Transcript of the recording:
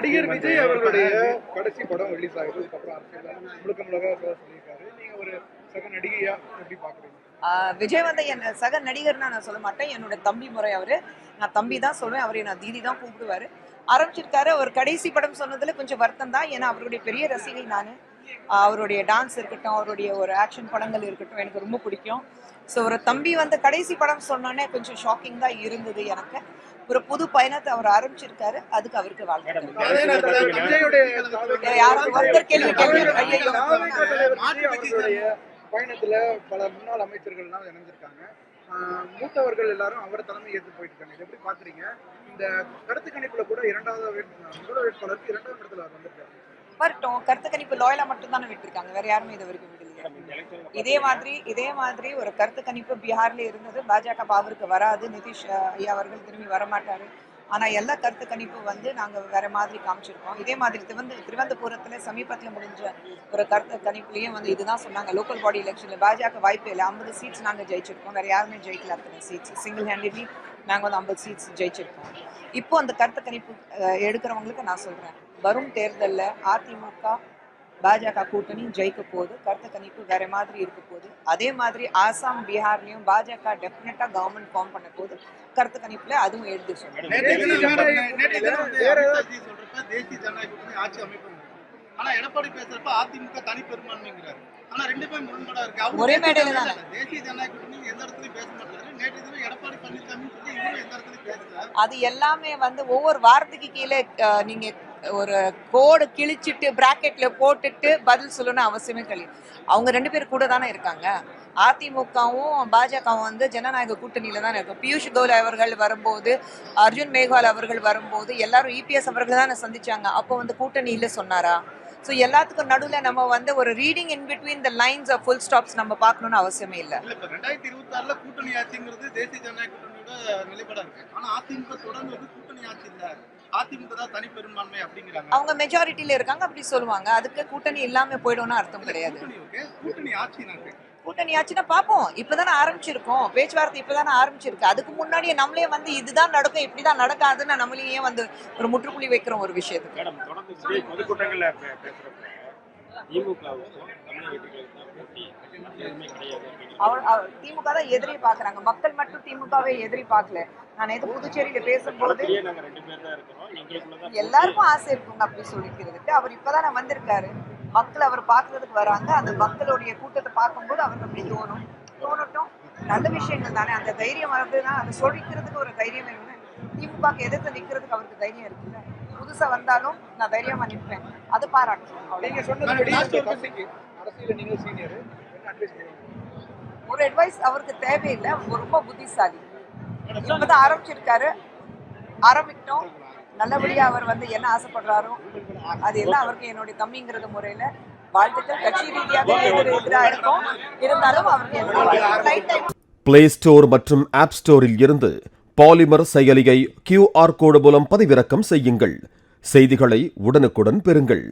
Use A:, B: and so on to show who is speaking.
A: நடிகர் விஜய் அவர்களுடைய கடைசி படம் ரிலீஸ் ஆகுது. அதுக்கப்புறம் அரசியல் முழுக்க சொல்லியிருக்காரு. நீங்க ஒரு சக நடிகையா எப்படி பாக்குறீங்க?
B: விஜய் வந்து என்ன சக நடிகர்னா நான் சொல்ல மாட்டேன். என்னோட தம்பி முறை அவரு. நான் தம்பி தான் சொல்லுவேன். அவரை நான் தீதி தான் கூப்பிடுவாரு. ஆரம்பிச்சிருக்காரு. ஒரு கடைசி படம் சொன்னதுல கொஞ்சம் வருத்தம் தான். ஏன்னா அவருடைய பெரிய ரசிகை நான். அவருடைய டான்ஸ் இருக்கட்டும், அவருடைய ஒரு ஆக்ஷன் படங்கள் இருக்கட்டும், எனக்கு ரொம்ப பிடிக்கும். ஸோ ஒரு தம்பி வந்து கடைசி படம் சொன்னோன்னே கொஞ்சம் ஷாக்கிங் தான் இருந்தது எனக்கு. ஒரு புது பயணத்தை அவர் ஆரம்பிச்சிருக்காரு. அதுக்கு அவருக்கு வாழ்த்துக்கள். யாரும் ஒருத்தர் கேள்வி
A: பயணத்துல பல முன்னாள் அமைச்சர்கள் எல்லாம் இணைஞ்சிருக்காங்க. மூத்தவர்கள் எல்லாரும் அவர் தலைமை ஏற்று போயிட்டு இருக்காங்க. எப்படி பாக்குறீங்க? இந்த கருத்து கணிப்புல கூட முதல் வேட்பாளருக்கு 2ஆம் இடத்துல வந்திருக்காரு.
B: வரட்டும். கருத்து கணிப்பு லாயலா மட்டும் தானே விட்டுருக்காங்க. வேற யாருமே இது வரைக்கும் விடலையா? இதே மாதிரி ஒரு கருத்து கணிப்பு பீகார்ல இருந்தது. பாஜக அவருக்கு வராது, நிதிஷ் ஐயா அவர்கள் திரும்பி வரமாட்டாரு. ஆனா எல்லா கருத்து கணிப்பு வந்து நாங்க வேற மாதிரி காமிச்சிருக்கோம். இதே மாதிரி திருவனந்தபுரத்துல சமீபத்துல முடிஞ்ச ஒரு கருத்து கணிப்புலயும் வந்து இதுதான் சொன்னாங்க. லோக்கல் பாடி எலெக்ஷன்ல பாஜக வாய்ப்பு இல்லை. 50 சீட்ஸ் நாங்க ஜெயிச்சிருக்கோம். வேற யாருமே ஜெயிக்கல. அத்தனை சீட்ஸ் சிங்கிள் ஹேண்டட்லி நாங்க வந்து 50 சீட்ஸ் ஜெயிச்சிருக்கோம். இப்போ அந்த கருத்து கணிப்பு எடுக்கிறவங்களுக்கு நான் சொல்றேன், வரும் தேர்தலில் அதிமுக பாஜக கூட்டணி ஜெயிக்க போகுது. கருத்து கணிப்பு வேற மாதிரி இருக்க போகுது. அதே மாதிரி ஆசாம் பீகார்லயும் பாஜக டெஃபினட்டா கவர்மெண்ட் ஃபார்ம் பண்ண போகுது. கருத்து கணிப்புல அதுவும் எழுதி சொல்றேன்.
C: ஆனா எடப்பாடி பேசுறப்ப அதிமுக தனி பெரும்பான்மைங்கிறாரு. ஆனா ரெண்டு பேரும் முரண்பாடா இருக்கு.
B: ஒரே மேடையில தான்
C: தேசிய ஜனநாயக கூட்டணி எந்த இடத்துலயும் பேச மாட்டாரு. நேற்று தினம் எடப்பாடி பழனிசாமி சொல்லி இவரும் எந்த இடத்துலயும் பேசல.
B: அது எல்லாமே வந்து ஒவ்வொரு வார்த்தைக்கு கீழே நீங்க ஒரு கோடு கிழிச்சிட்டு பிராக்கெட்ல போட்டுட்டு பதில் சொல்லணும்னு அவசியமே கிடையாது. அவங்க 2 பேர் கூட தானே இருக்காங்க. அதிமுகவும் பாஜகவும் வந்து ஜனநாயக கூட்டணியில தான் இருக்கும். பியூஷ் கோயல் அவர்கள் வரும்போது, அர்ஜுன் மேக்வால் அவர்கள் வரும்போது எல்லாரும் இபிஎஸ் அவர்கள் தானே சந்திச்சாங்க. அப்போ வந்து கூட்டணியில சொன்னாரா? ஸோ எல்லாத்துக்கும் நடுவில் நம்ம வந்து ஒரு reading in between the lines of full stops நம்ம பார்க்கணும்னு அவசியமே இல்லை.
C: 2026 கூட்டணி ஆட்சிங்கிறது தேசிய ஜனநாயக கூட்டணியோட நிலைப்பாடா இருக்கு. ஆனா அதிமுக தொடர்ந்து கூட்டணி ஆட்சி இல்ல, அதிமுக தான் தனி பெரும்பான்மை அப்படிங்கிறாங்க.
B: அவங்க மெஜாரிட்டியில இருக்காங்க, அப்படி சொல்லுவாங்க. அதுக்கு கூட்டணி இல்லாம போயிடும்னு அர்த்தம் கிடையாது.
C: கூட்டணி ஆட்சி
B: கூட்டணி ஆச்சுன்னா பார்ப்போம். இப்பதானே ஆரம்பிச்சிருக்கோம், பேச்சுவார்த்தை இப்பதானே ஆரம்பிச்சிருக்கு. அதுக்கு முன்னாடியே நம்மளே வந்து இதுதான் நடக்கும், இப்படிதான் நடக்காதுன்னு நம்மளையே வந்து ஒரு முற்றுப்புள்ளி வைக்கிறோம் ஒரு விஷயத்துக்கு. திமுக தான் எதிரி பாக்குறாங்க. மக்கள் மட்டும் திமுகவை எதிரி பார்க்கல. நான் நேற்று புதுச்சேரியில பேசும்போது எல்லாருக்கும் ஆசை இருக்குங்க அப்படி சொல்லிக்கிறதுக்கு. அவர் இப்பதானே வந்திருக்காரு. மக்கள் அவர் பார்க்கறதுக்கு வராங்க. அந்த மக்களுடைய கூட்டத்தை பார்க்கும்போது அவருக்கு அப்படி தோணட்டும். நல்ல விஷயங்கள் தானே. அந்த தைரியம் வருதுன்னா அதை சொல்லிக்கிறதுக்கு ஒரு தைரியம் வேணும். திமுக எதிர்த்து நிக்கிறதுக்கு அவருக்கு தைரியம் இருக்குல்ல. புதுசா வந்தாலும் நான் தைரியமா நிற்பேன். அது பாராட்டணும். ஒரு அட்வைஸ் அவருக்கு தேவையில்லை. ரொம்ப புத்திசாலி. இப்பதான் ஆரம்பிச்சிருக்காரு. ஆரம்பிக்கட்டும். நல்லபடியா அவர் வந்து என்ன ஆசைப்படுறாரோ அது எல்லாம் அவருக்கு என்னுடைய தம்பிங்கிறது முறையில வாழ்த்துக்கள். கட்சி ரீதியாக எதிராக இருக்கும். இருந்தாலும் அவருக்கு
D: பிளே ஸ்டோர் மற்றும் ஆப் ஸ்டோரில் இருந்து பாலிமர் செயலியை QR கோடு மூலம் பதிவிறக்கம் செய்யுங்கள். செய்திகளை உடனுக்குடன் பெறுங்கள்.